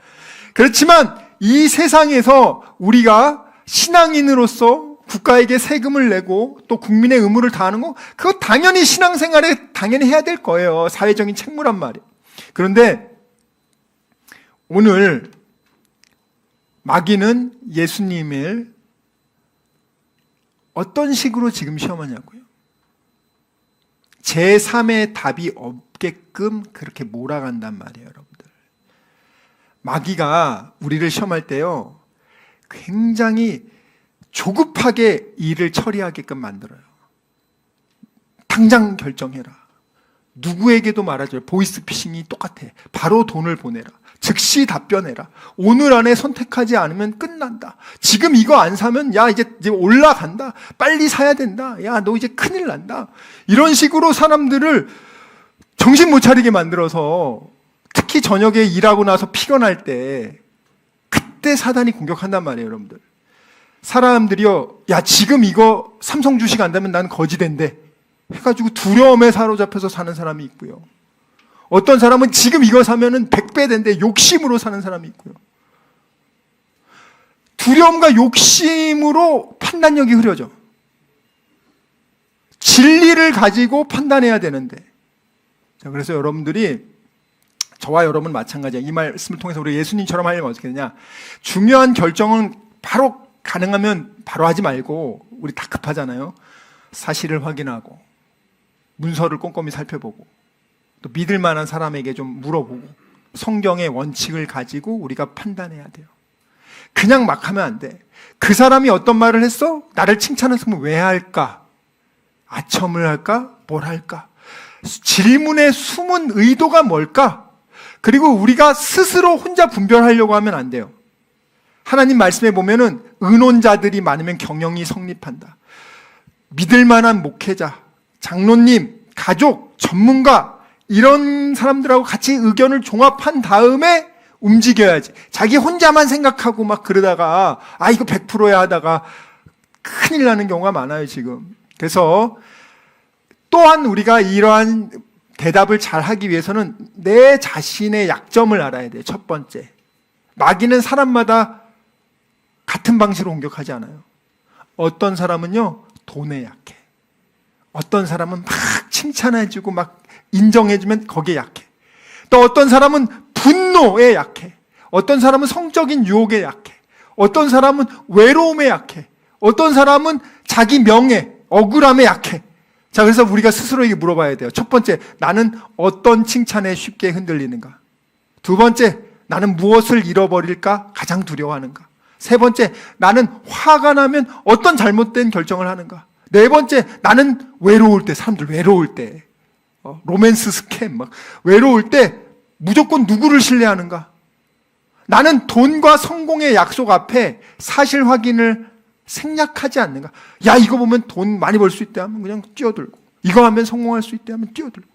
그렇지만 이 세상에서 우리가 신앙인으로서 국가에게 세금을 내고 또 국민의 의무를 다하는 거 그거 당연히 신앙생활에 당연히 해야 될 거예요. 사회적인 책무란 말이에요. 그런데 오늘 마귀는 예수님을 어떤 식으로 지금 시험하냐고요. 제3의 답이 없게끔 그렇게 몰아간단 말이에요, 여러분들. 마귀가 우리를 시험할 때요 굉장히 조급하게 일을 처리하게끔 만들어요. 당장 결정해라. 누구에게도 말하죠. 보이스피싱이 똑같아. 바로 돈을 보내라. 즉시 답변해라. 오늘 안에 선택하지 않으면 끝난다. 지금 이거 안 사면 야 이제 올라간다. 빨리 사야 된다. 야 너 이제 큰일 난다. 이런 식으로 사람들을 정신 못 차리게 만들어서 특히 저녁에 일하고 나서 피곤할 때 그때 사단이 공격한단 말이에요, 여러분들. 사람들이요, 야 지금 이거 삼성 주식 안되면 난 거지 된대 해가지고 두려움에 사로잡혀서 사는 사람이 있고요. 어떤 사람은 지금 이거 사면은 100배 된대 욕심으로 사는 사람이 있고요. 두려움과 욕심으로 판단력이 흐려져. 진리를 가지고 판단해야 되는데. 자, 그래서 여러분들이 저와 여러분 마찬가지야. 이 말씀을 통해서 우리 예수님처럼 하려면 어떻게 되냐? 중요한 결정은 바로 가능하면 바로 하지 말고, 우리 다 급하잖아요. 사실을 확인하고 문서를 꼼꼼히 살펴보고 또 믿을 만한 사람에게 좀 물어보고 성경의 원칙을 가지고 우리가 판단해야 돼요. 그냥 막 하면 안 돼. 그 사람이 어떤 말을 했어? 나를 칭찬했으면 왜 할까? 아첨을 할까? 뭘 할까? 질문의 숨은 의도가 뭘까? 그리고 우리가 스스로 혼자 분별하려고 하면 안 돼요. 하나님 말씀에 보면은 의논자들이 많으면 경영이 성립한다. 믿을 만한 목회자, 장로님, 가족, 전문가 이런 사람들하고 같이 의견을 종합한 다음에 움직여야지. 자기 혼자만 생각하고 막 그러다가 이거 100%야 하다가 큰일 나는 경우가 많아요, 지금. 그래서 또한 우리가 이러한 대답을 잘 하기 위해서는 내 자신의 약점을 알아야 돼요. 첫 번째. 마귀는 사람마다 같은 방식으로 공격하지 않아요. 어떤 사람은요, 돈에 약해. 어떤 사람은 막 칭찬해주고 막 인정해주면 거기에 약해. 또 어떤 사람은 분노에 약해. 어떤 사람은 성적인 유혹에 약해. 어떤 사람은 외로움에 약해. 어떤 사람은 자기 명예, 억울함에 약해. 자, 그래서 우리가 스스로에게 물어봐야 돼요. 첫 번째, 나는 어떤 칭찬에 쉽게 흔들리는가? 두 번째, 나는 무엇을 잃어버릴까 가장 두려워하는가? 세 번째, 나는 화가 나면 어떤 잘못된 결정을 하는가? 네 번째, 나는 외로울 때, 사람들 외로울 때, 로맨스 스캠, 막 외로울 때 무조건 누구를 신뢰하는가? 나는 돈과 성공의 약속 앞에 사실 확인을 생략하지 않는가? 야, 이거 보면 돈 많이 벌 수 있대 하면 그냥 뛰어들고, 이거 하면 성공할 수 있대 하면 뛰어들고.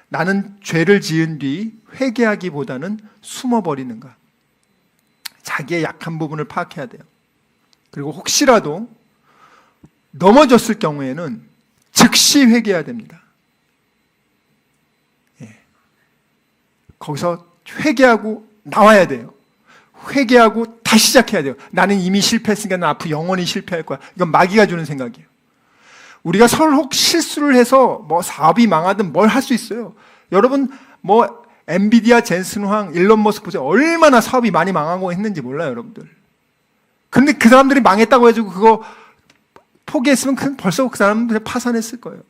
나는 죄를 지은 뒤 회개하기보다는 숨어버리는가? 자기의 약한 부분을 파악해야 돼요. 그리고 혹시라도 넘어졌을 경우에는 즉시 회개해야 됩니다. 거기서 회개하고 나와야 돼요. 회개하고 다시 시작해야 돼요. 나는 이미 실패했으니까 난 앞으로 영원히 실패할 거야. 이건 마귀가 주는 생각이에요. 우리가 설혹 실수를 해서 뭐 사업이 망하든 뭘 할 수 있어요. 여러분 뭐 엔비디아 젠슨 황, 일론 머스크 보세요. 얼마나 사업이 많이 망하고 했는지 몰라요, 여러분들. 근데 그 사람들이 망했다고 해가지고 그거 포기했으면 벌써 그 사람들 파산했을 거예요.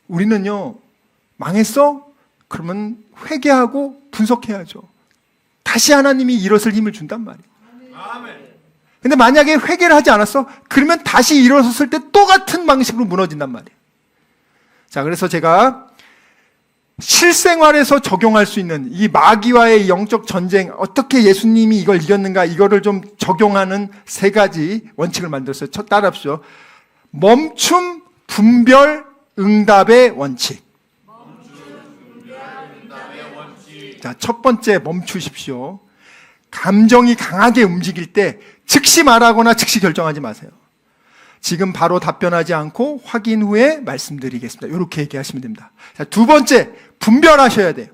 우리는요, 망했어? 그러면 회개하고 분석해야죠. 다시 하나님이 일어설 힘을 준단 말이에요. 근데 만약에 회개를 하지 않았어? 그러면 다시 일어섰을 때 똑같은 방식으로 무너진단 말이에요. 자, 그래서 제가 실생활에서 적용할 수 있는 이 마귀와의 영적 전쟁, 어떻게 예수님이 이걸 이겼는가, 이거를 좀 적용하는 세 가지 원칙을 만들었어요. 따라합시오. 멈춤, 분별, 응답의 원칙. 자, 첫 번째, 멈추십시오. 감정이 강하게 움직일 때 즉시 말하거나 즉시 결정하지 마세요. 지금 바로 답변하지 않고 확인 후에 말씀드리겠습니다. 이렇게 얘기하시면 됩니다. 자, 두 번째, 분별하셔야 돼요.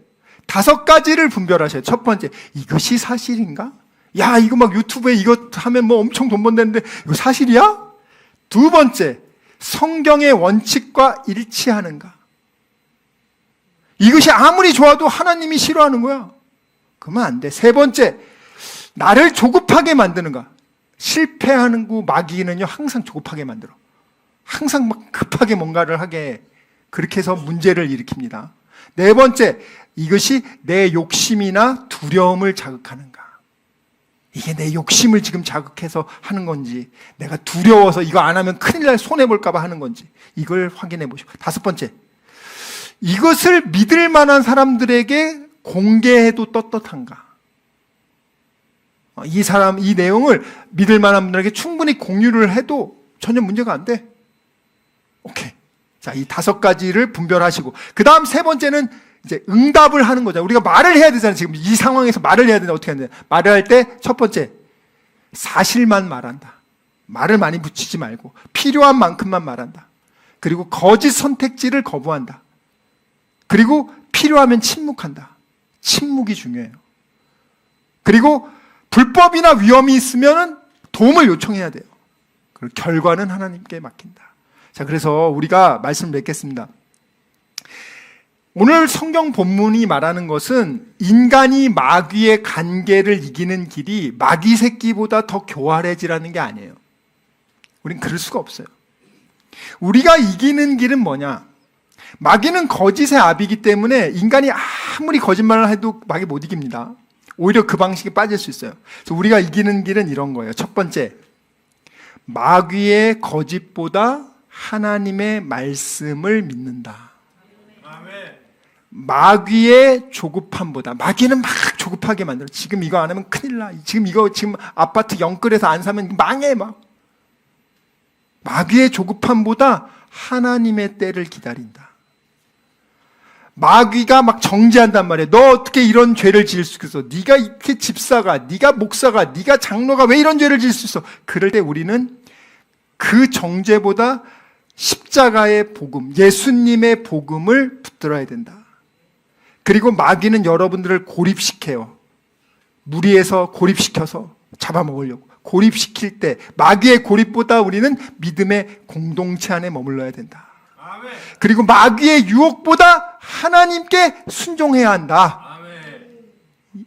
5가지를 분별하셔야 돼요. 첫 번째, 이것이 사실인가? 야, 이거 막 유튜브에 이거 하면 뭐 엄청 돈 번다는데 이거 사실이야? 두 번째, 성경의 원칙과 일치하는가? 이것이 아무리 좋아도 하나님이 싫어하는 거야. 그러면 안 돼. 세 번째, 나를 조급하게 만드는가? 실패하는 구 마귀는요, 항상 조급하게 만들어. 항상 막 급하게 뭔가를 하게, 그렇게 해서 문제를 일으킵니다. 네 번째, 이것이 내 욕심이나 두려움을 자극하는가? 이게 내 욕심을 지금 자극해서 하는 건지, 내가 두려워서 이거 안 하면 큰일 날 손해볼까봐 하는 건지, 이걸 확인해 보시고. 5번째, 이것을 믿을 만한 사람들에게 공개해도 떳떳한가? 이 내용을 믿을 만한 분들에게 충분히 공유를 해도 전혀 문제가 안 돼. 오케이. 자, 이 5가지를 분별하시고. 그 다음 세 번째는 이제 응답을 하는 거죠. 우리가 말을 해야 되잖아요. 지금 이 상황에서 말을 해야 되는데 어떻게 해야 되냐. 말을 할 때 첫 번째, 사실만 말한다. 말을 많이 붙이지 말고 필요한 만큼만 말한다. 그리고 거짓 선택지를 거부한다. 그리고 필요하면 침묵한다. 침묵이 중요해요. 그리고 불법이나 위험이 있으면 도움을 요청해야 돼요. 그리고 결과는 하나님께 맡긴다. 자, 그래서 우리가 말씀을 맺겠습니다. 오늘 성경 본문이 말하는 것은 인간이 마귀의 관계를 이기는 길이 마귀 새끼보다 더 교활해지라는 게 아니에요. 우린 그럴 수가 없어요. 우리가 이기는 길은 뭐냐? 마귀는 거짓의 압이기 때문에 인간이 아무리 거짓말을 해도 마귀 못 이깁니다. 오히려 그 방식에 빠질 수 있어요. 그래서 우리가 이기는 길은 이런 거예요. 첫 번째, 마귀의 거짓보다 하나님의 말씀을 믿는다. 마귀의 조급함보다, 마귀는 막 조급하게 만들어. 지금 이거 안 하면 큰일 나. 지금 아파트 영끌에서 안 사면 망해 막. 마귀의 조급함보다 하나님의 때를 기다린다. 마귀가 막 정죄한단 말이에요. 너 어떻게 이런 죄를 지을 수 있어? 네가 이렇게 집사가, 네가 목사가, 네가 장로가 왜 이런 죄를 지을 수 있어? 그럴 때 우리는 그 정죄보다 십자가의 복음, 예수님의 복음을 붙들어야 된다. 그리고 마귀는 여러분들을 고립시켜요. 무리해서 고립시켜서 잡아먹으려고 고립시킬 때 마귀의 고립보다 우리는 믿음의 공동체 안에 머물러야 된다. 그리고 마귀의 유혹보다 하나님께 순종해야 한다.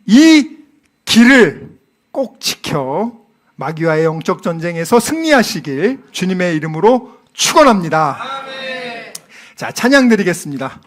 이 길을 꼭 지켜 마귀와의 영적 전쟁에서 승리하시길 주님의 이름으로 축원합니다. 자, 찬양 드리겠습니다.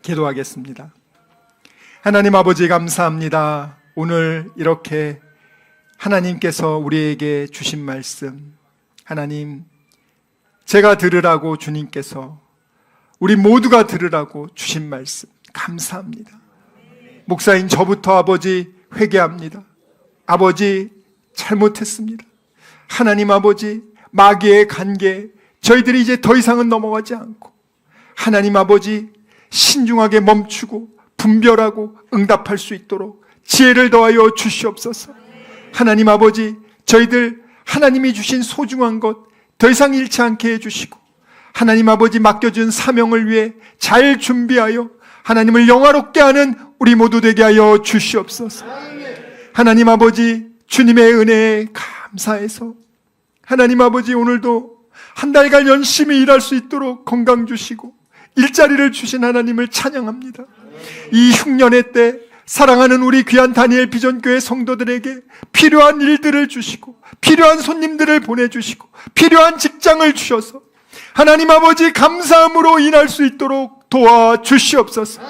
기도하겠습니다. 하나님 아버지 감사합니다. 오늘 이렇게 하나님께서 우리에게 주신 말씀, 하나님 제가 들으라고 주님께서 우리 모두가 들으라고 주신 말씀 감사합니다. 목사인 저부터 아버지 회개합니다. 아버지 잘못했습니다. 하나님 아버지 마귀의 관계 저희들이 이제 더 이상은 넘어가지 않고 하나님 아버지 신중하게 멈추고 분별하고 응답할 수 있도록 지혜를 더하여 주시옵소서. 하나님 아버지 저희들 하나님이 주신 소중한 것 더 이상 잃지 않게 해주시고 하나님 아버지 맡겨준 사명을 위해 잘 준비하여 하나님을 영화롭게 하는 우리 모두 되게 하여 주시옵소서. 하나님 아버지 주님의 은혜에 감사해서 하나님 아버지 오늘도 한 달간 열심히 일할 수 있도록 건강 주시고 일자리를 주신 하나님을 찬양합니다. 이 흉년의 때 사랑하는 우리 귀한 다니엘 비전교회 성도들에게 필요한 일들을 주시고 필요한 손님들을 보내주시고 필요한 직장을 주셔서 하나님 아버지 감사함으로 일할 수 있도록 도와주시옵소서.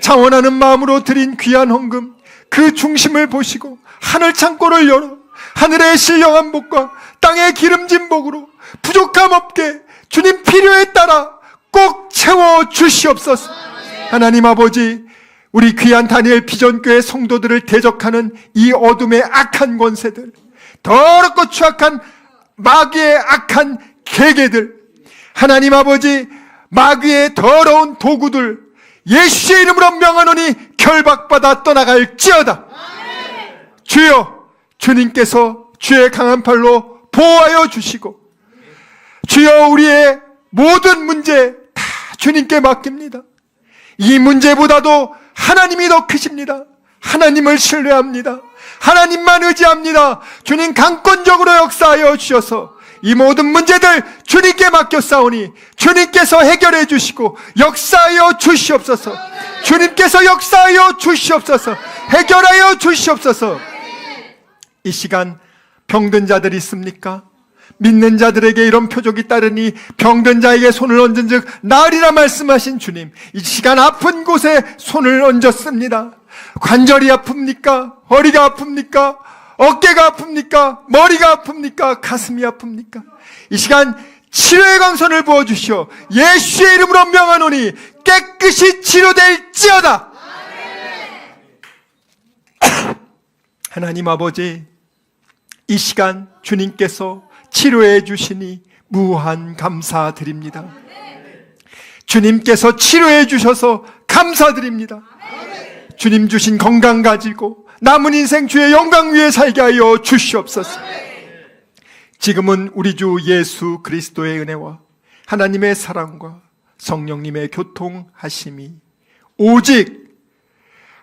자원하는 마음으로 드린 귀한 헌금 그 중심을 보시고 하늘 창고를 열어 하늘의 신령한 복과 땅의 기름진 복으로 부족함 없게 주님 필요에 따라 꼭 채워주시옵소서. 하나님 아버지 우리 귀한 다니엘 비전교회 성도들을 대적하는 이 어둠의 악한 권세들, 더럽고 추악한 마귀의 악한 계계들, 하나님 아버지 마귀의 더러운 도구들 예수의 이름으로 명하노니 결박받아 떠나갈지어다. 주여 주님께서 주의 강한 팔로 보호하여 주시고 주여 우리의 모든 문제 다 주님께 맡깁니다. 이 문제보다도 하나님이 더 크십니다. 하나님을 신뢰합니다. 하나님만 의지합니다. 주님 강권적으로 역사하여 주셔서 이 모든 문제들 주님께 맡겨 싸우니 주님께서 해결해 주시고 역사하여 주시옵소서. 주님께서 역사하여 주시옵소서. 해결하여 주시옵소서. 이 시간 병든 자들 있습니까? 믿는 자들에게 이런 표적이 따르니 병든 자에게 손을 얹은 즉 나으리라 말씀하신 주님, 이 시간 아픈 곳에 손을 얹었습니다. 관절이 아픕니까? 허리가 아픕니까? 어깨가 아픕니까? 머리가 아픕니까? 가슴이 아픕니까? 이 시간 치료의 광선을 부어주시오. 예수의 이름으로 명하노니 깨끗이 치료될지어다. 하나님 아버지, 이 시간 주님께서 치료해 주시니 무한 감사드립니다. 주님께서 치료해 주셔서 감사드립니다. 주님 주신 건강 가지고 남은 인생 주의 영광 위에 살게 하여 주시옵소서. 지금은 우리 주 예수 그리스도의 은혜와 하나님의 사랑과 성령님의 교통하심이 오직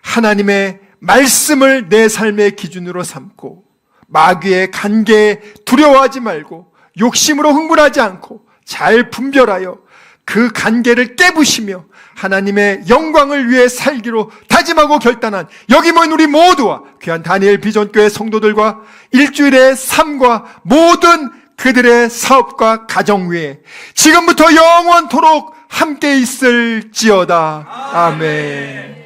하나님의 말씀을 내 삶의 기준으로 삼고 마귀의 간계에 두려워하지 말고 욕심으로 흥분하지 않고 잘 분별하여 그 간계를 깨부시며 하나님의 영광을 위해 살기로 다짐하고 결단한 여기 모인 우리 모두와 귀한 다니엘 비전교회 성도들과 일주일의 삶과 모든 그들의 사업과 가정 위에 지금부터 영원토록 함께 있을지어다. 아멘.